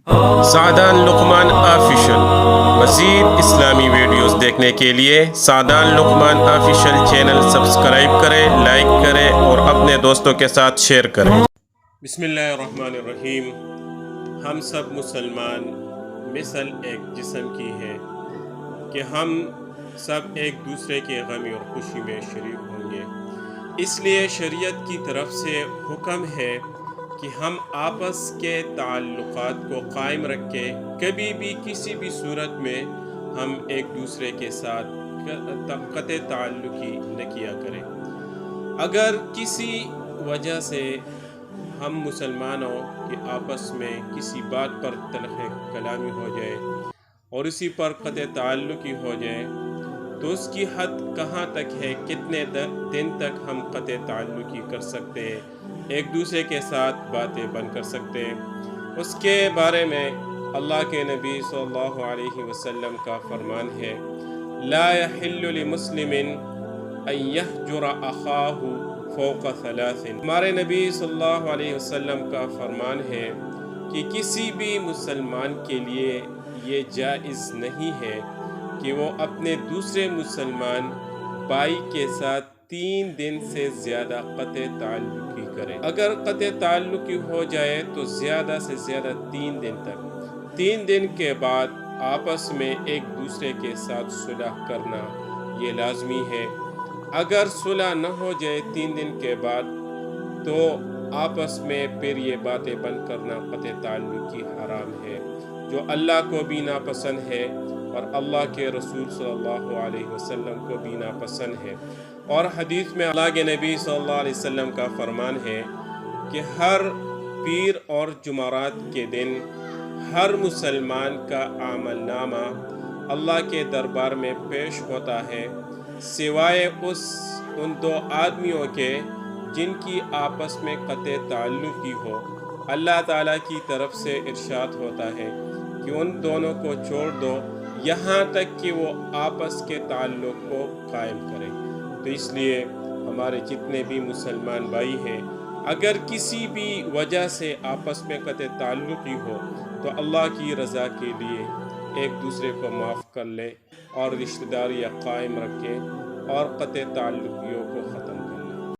سعدان لقمان official مزید اسلامی videos دیکھنے کے لیے سعدان لقمان آفیشل چینل سبسکرائب کریں، لائک کریں اور اپنے دوستوں کے ساتھ شیئر کریں۔ بسم اللہ الرحمن الرحیم۔ ہم سب مسلمان مثل ایک جسم کی ہے کہ ہم سب ایک دوسرے کے غم اور خوشی میں شریک ہوں گے۔ اس لیے شریعت کی طرف سے حکم ہے کہ ہم آپس کے تعلقات کو قائم رکھے، کبھی بھی کسی بھی صورت میں ہم ایک دوسرے کے ساتھ قطع تعلقی نہ کیا کریں۔ اگر کسی وجہ سے ہم مسلمانوں کے آپس میں کسی بات پر تلخ کلامی ہو جائے اور اسی پر قطع تعلقی ہو جائے تو اس کی حد کہاں تک ہے، کتنے دن تک ہم قطع تعلقی کر سکتے ہیں، ایک دوسرے کے ساتھ باتیں بند کر سکتے ہیں۔ اس کے بارے میں اللہ کے نبی صلی اللہ علیہ وسلم کا فرمان ہے، لا يحل لمسلم ان يهجر اخاہ فوق ثلاث۔ ہمارے نبی صلی اللہ علیہ وسلم کا فرمان ہے کہ کسی بھی مسلمان کے لیے یہ جائز نہیں ہے کہ وہ اپنے دوسرے مسلمان بھائی کے ساتھ 3 دن سے زیادہ قطع تعلقی کرے۔ اگر قطع تعلقی ہو جائے تو زیادہ سے زیادہ 3 دن تک، 3 دن کے بعد آپس میں ایک دوسرے کے ساتھ صلح کرنا یہ لازمی ہے۔ اگر صلح نہ ہو جائے 3 دن کے بعد تو آپس میں پھر یہ باتیں بند کرنا قطع تعلقی حرام ہے، جو اللہ کو بھی ناپسند ہے اور اللہ کے رسول صلی اللہ علیہ وسلم کو بھی ناپسند ہے۔ اور حدیث میں اللہ کے نبی صلی اللہ علیہ وسلم کا فرمان ہے کہ ہر پیر اور جمعرات کے دن ہر مسلمان کا عمل نامہ اللہ کے دربار میں پیش ہوتا ہے، سوائے ان 2 آدمیوں کے جن کی آپس میں قطع تعلقی ہو۔ اللہ تعالیٰ کی طرف سے ارشاد ہوتا ہے کہ ان دونوں کو چھوڑ دو یہاں تک کہ وہ آپس کے تعلق کو قائم کریں۔ تو اس لیے ہمارے جتنے بھی مسلمان بھائی ہیں، اگر کسی بھی وجہ سے آپس میں قطع تعلقی ہو تو اللہ کی رضا کے لیے ایک دوسرے کو معاف کر لے اور رشتہ داریاں قائم رکھیں اور قطع تعلقیوں کو